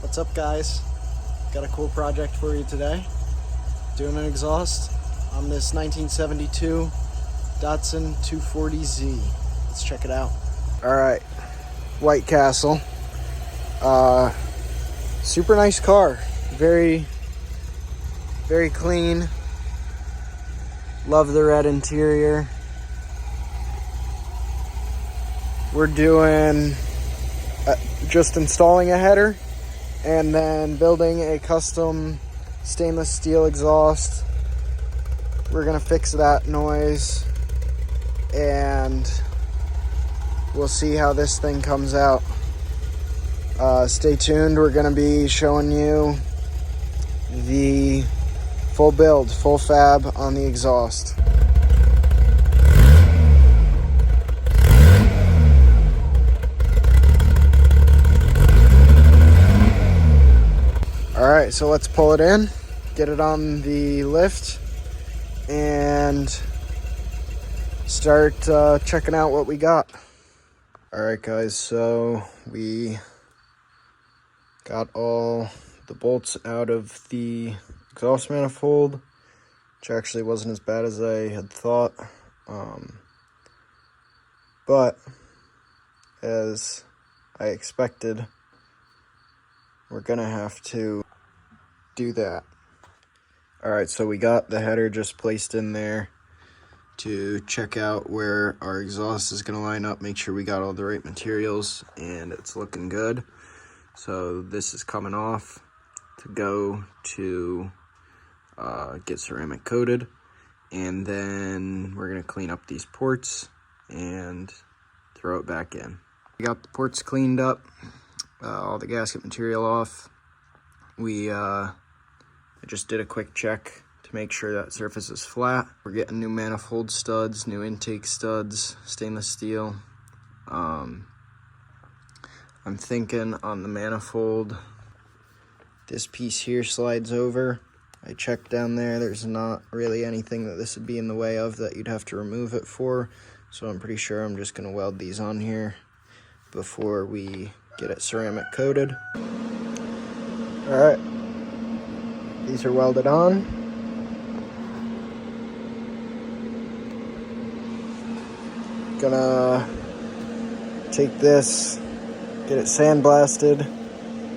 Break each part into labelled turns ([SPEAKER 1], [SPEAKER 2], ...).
[SPEAKER 1] What's up, guys? Got a cool project for you today. Doing an exhaust on this 1972 Datsun 240Z. Let's check it out. All right, White Castle. Super nice car. Very clean. Love the red interior. We're doing just installing a header and then building a custom stainless steel exhaust. We're gonna fix that noise and we'll see how this thing comes out. Stay tuned. We're gonna be showing you the full build, full fab on the exhaust. All right, so let's pull it in, get it on the lift, and start checking out what we got. All right, guys, so we got all the bolts out of the exhaust manifold, which actually wasn't as bad as I had thought. But as I expected, we're gonna have to do that. All right, so we got the header just placed in there to check out where our exhaust is gonna line up, make sure we got all the right materials, and it's looking good. So this is coming off to go to get ceramic coated, and then we're gonna clean up these ports and throw it back in. We got the ports cleaned up, all the gasket material off. I just did a quick check to make sure that surface is flat. We're getting new manifold studs, new intake studs, stainless steel. I'm thinking on the manifold, this piece here slides over. I checked down there, there's not really anything that this would be in the way of that you'd have to remove it for. So I'm pretty sure I'm just gonna weld these on here before we get it ceramic coated. All right, these are welded on. Gonna take this, get it sandblasted,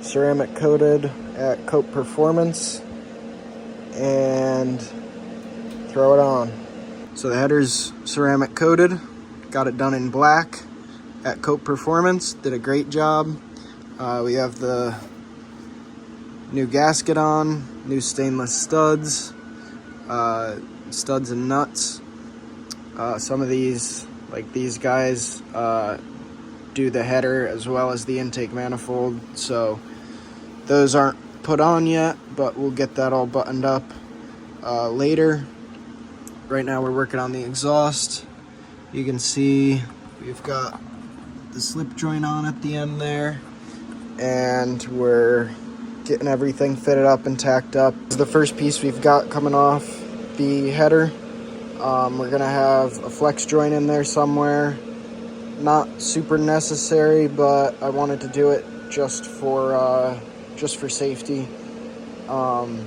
[SPEAKER 1] ceramic coated at Coat Performance, and throw it on. So the header's ceramic coated, got it done in black at Coat Performance, did a great job. We have the new gasket on, new stainless studs, studs and nuts. Some of these, like these guys, do the header as well as the intake manifold, so those aren't put on yet, but we'll get that all buttoned up later. Right now we're working on the exhaust. You can see we've got the slip joint on at the end there, and we're getting everything fitted up and tacked up. This is the first piece we've got coming off the header. We're gonna have a flex joint in there somewhere. Not super necessary, but I wanted to do it just for safety. Gonna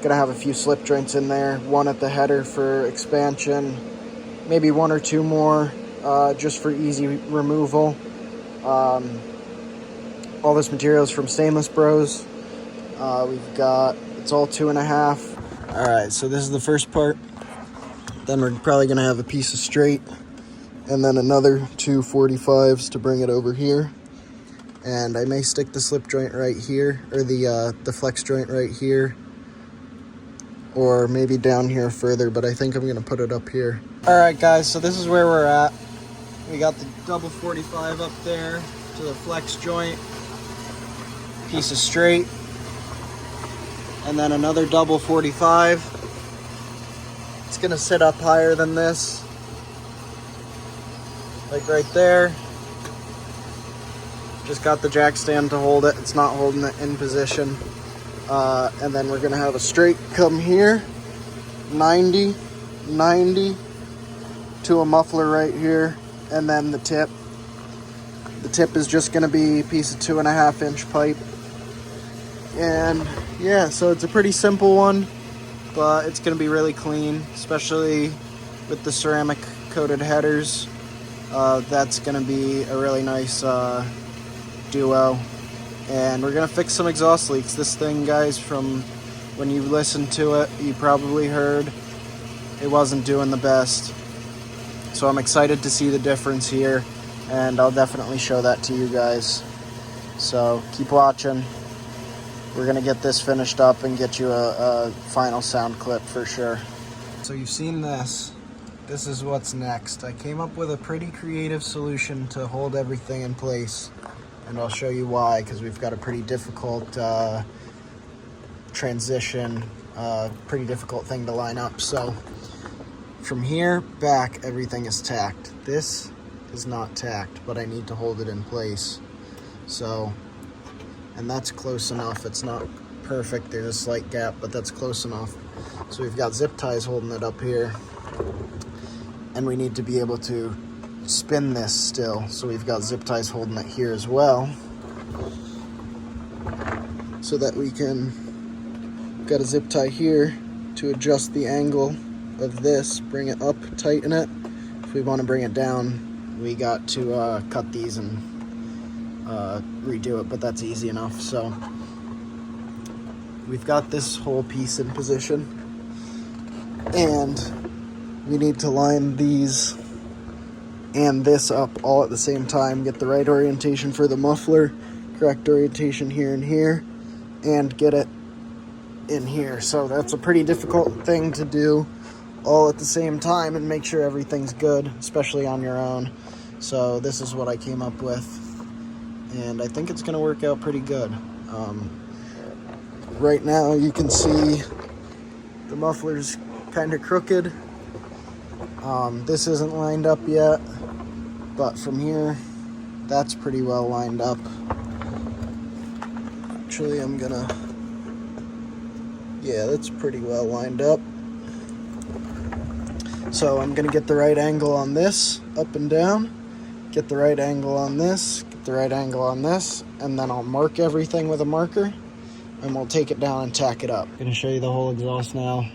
[SPEAKER 1] have a few slip joints in there, one at the header for expansion, maybe one or two more just for easy removal. All this material is from Stainless Bros. We've got, it's all 2.5. All right, so this is the first part. Then we're probably gonna have a piece of straight and then another 2 45s to bring it over here. And I may stick the slip joint right here, or the flex joint right here, or maybe down here further, but I think I'm gonna put it up here. All right, guys, so this is where we're at. We got the double 45 up there to the flex joint, piece of straight, and then another double 45. It's gonna sit up higher than this, like right there. Just got the jack stand to hold it. It's not holding it in position. And then we're gonna have a straight come here, 90, 90 to a muffler right here, and then the tip. The tip is just gonna be a piece of 2.5 inch pipe And yeah, so it's a pretty simple one, but it's gonna be really clean, especially with the ceramic coated headers. That's gonna be a really nice duo. And we're gonna fix some exhaust leaks. This thing, guys, from when you listened to it, you probably heard it wasn't doing the best. So I'm excited to see the difference here, and I'll definitely show that to you guys. So keep watching. We're gonna get this finished up and get you a final sound clip for sure. So you've seen this. This is what's next. I came up with a pretty creative solution to hold everything in place, and I'll show you why, because we've got a pretty difficult transition, pretty difficult thing to line up. So from here back, everything is tacked. This is not tacked, but I need to hold it in place. So, and that's close enough. It's not perfect, there's a slight gap, but that's close enough. So we've got zip ties holding it up here, and we need to be able to spin this still. So we've got zip ties holding it here as well, so that we can, got a zip tie here to adjust the angle of this, bring it up, tighten it. If we want to bring it down, we got to cut these and redo it, but that's easy enough. So we've got this whole piece in position, and we need to line these and this up all at the same time, get the right orientation for the muffler, correct orientation here and here, and get it in here. So that's a pretty difficult thing to do all at the same time and make sure everything's good, especially on your own. So this is what I came up with, and I think it's gonna work out pretty good. Right now you can see the muffler's kind of crooked. This isn't lined up yet, but from here, that's pretty well lined up. Actually, yeah, that's pretty well lined up. So I'm gonna get the right angle on this, up and down, get the right angle on this, get the right angle on this, and then I'll mark everything with a marker, and we'll take it down and tack it up. I'm gonna show you the whole exhaust now.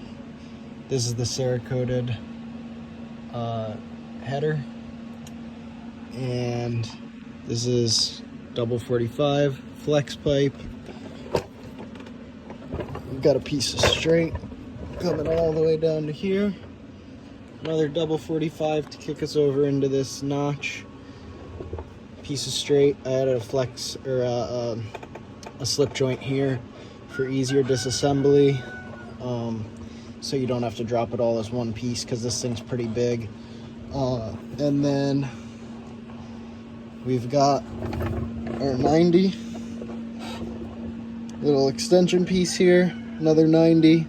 [SPEAKER 1] This is the Cerakoted header, and this is double 45 flex pipe. We've got a piece of straight coming all the way down to here. Another double 45 to kick us over into this notch. Piece of straight. I added a flex or a slip joint here for easier disassembly, so you don't have to drop it all as one piece, because this thing's pretty big. And then we've got our 90 little extension piece here, another 90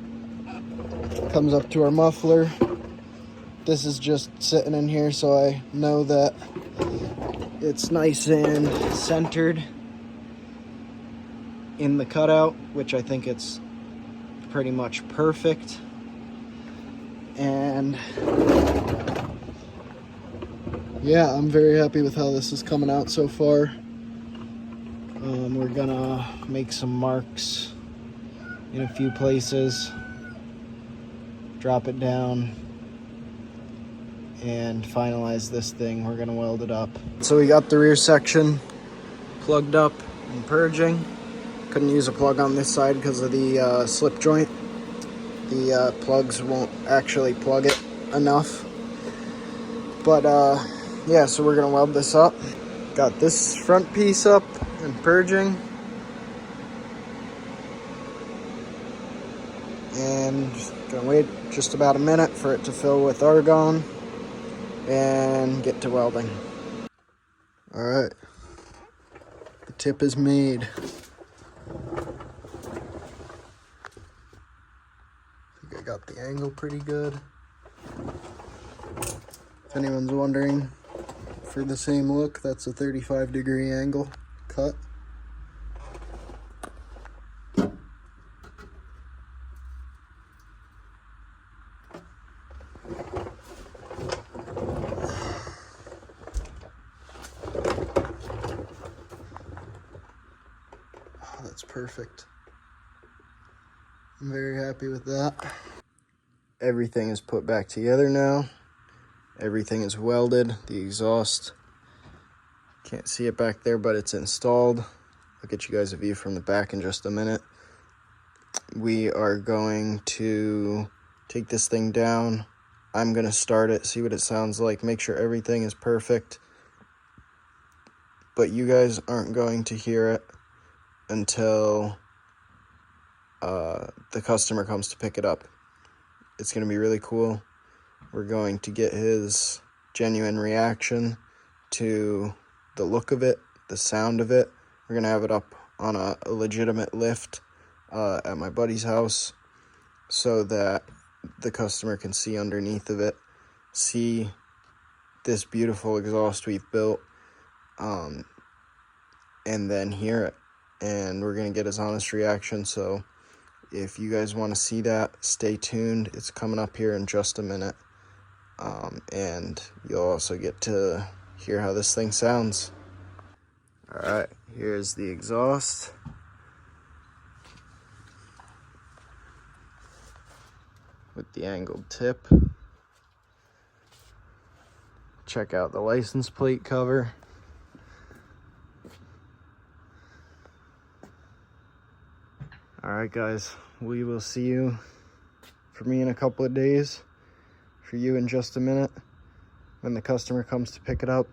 [SPEAKER 1] comes up to our muffler. This is just sitting in here so I know that it's nice and centered in the cutout, which I think it's pretty much perfect. And yeah, I'm very happy with how this is coming out so far. We're gonna make some marks in a few places, drop it down, and finalize this thing. We're gonna weld it up. So we got the rear section plugged up and purging. Couldn't use a plug on this side because of the slip joint. The plugs won't actually plug it enough. But yeah, so we're gonna weld this up. Got this front piece up and purging. And gonna wait just about a minute for it to fill with argon and get to welding. All right, the tip is made. I think I got the angle pretty good. If anyone's wondering, for the same look, that's a 35-degree angle cut. That's perfect. I'm very happy with that. Everything is put back together now. Everything is welded. The exhaust, can't see it back there, but it's installed. I'll get you guys a view from the back in just a minute. We are going to take this thing down. I'm going to start it, see what it sounds like, make sure everything is perfect. But you guys aren't going to hear it until the customer comes to pick it up. It's going to be really cool. We're going to get his genuine reaction to the look of it, the sound of it. We're going to have it up on a legitimate lift at my buddy's house so that the customer can see underneath of it, see this beautiful exhaust we've built, and then hear it. And we're going to get his honest reaction. So if you guys want to see that, stay tuned. It's coming up here in just a minute. And you'll also get to hear how this thing sounds. All right, here's the exhaust. With the angled tip. Check out the license plate cover. All right, guys, we will see you, for me, in a couple of days. For you in just a minute, when the customer comes to pick it up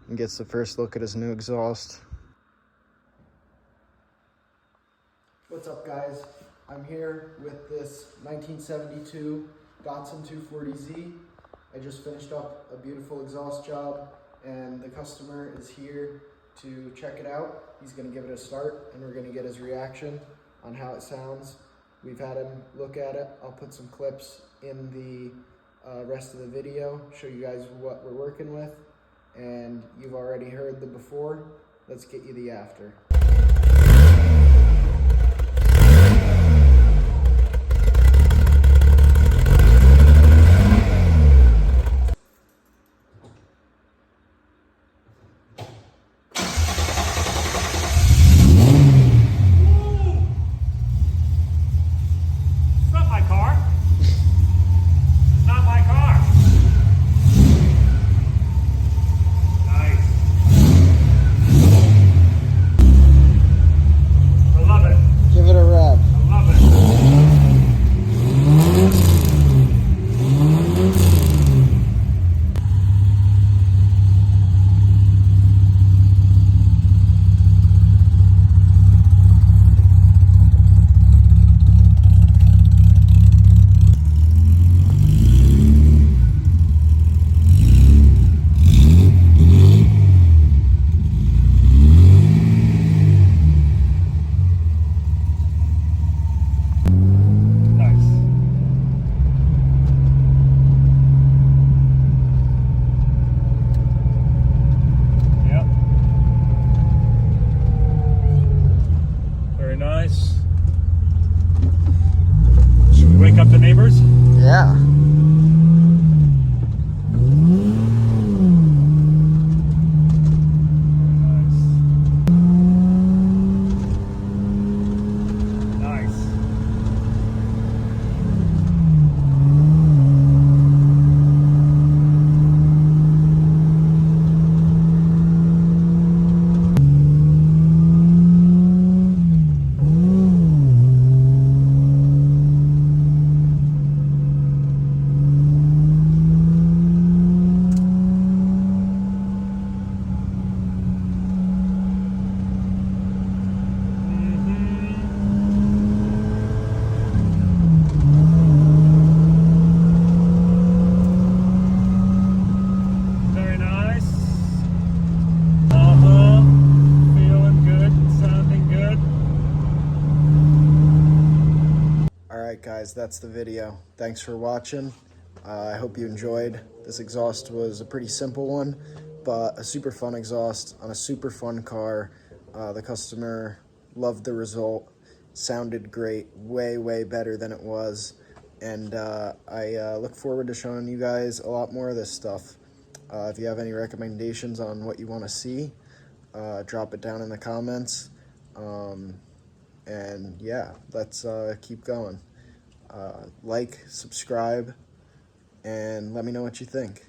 [SPEAKER 1] and gets the first look at his new exhaust. What's up, guys? I'm here with this 1972 Datsun 240Z. I just finished up a beautiful exhaust job, and the customer is here to check it out. He's going to give it a start, and we're going to get his reaction on how it sounds. We've had him look at it. I'll put some clips in the rest of the video, show you guys what we're working with, and you've already heard the before. Let's get you the after.
[SPEAKER 2] Wake up the neighbors?
[SPEAKER 1] Yeah. Guys, that's the video. Thanks for watching. I hope you enjoyed. This exhaust was a pretty simple one, but a super fun exhaust on a super fun car. The customer loved the result. Sounded great, way better than it was. And I look forward to showing you guys a lot more of this stuff. If you have any recommendations on what you want to see, drop it down in the comments. And yeah, let's keep going. Like, subscribe, and let me know what you think.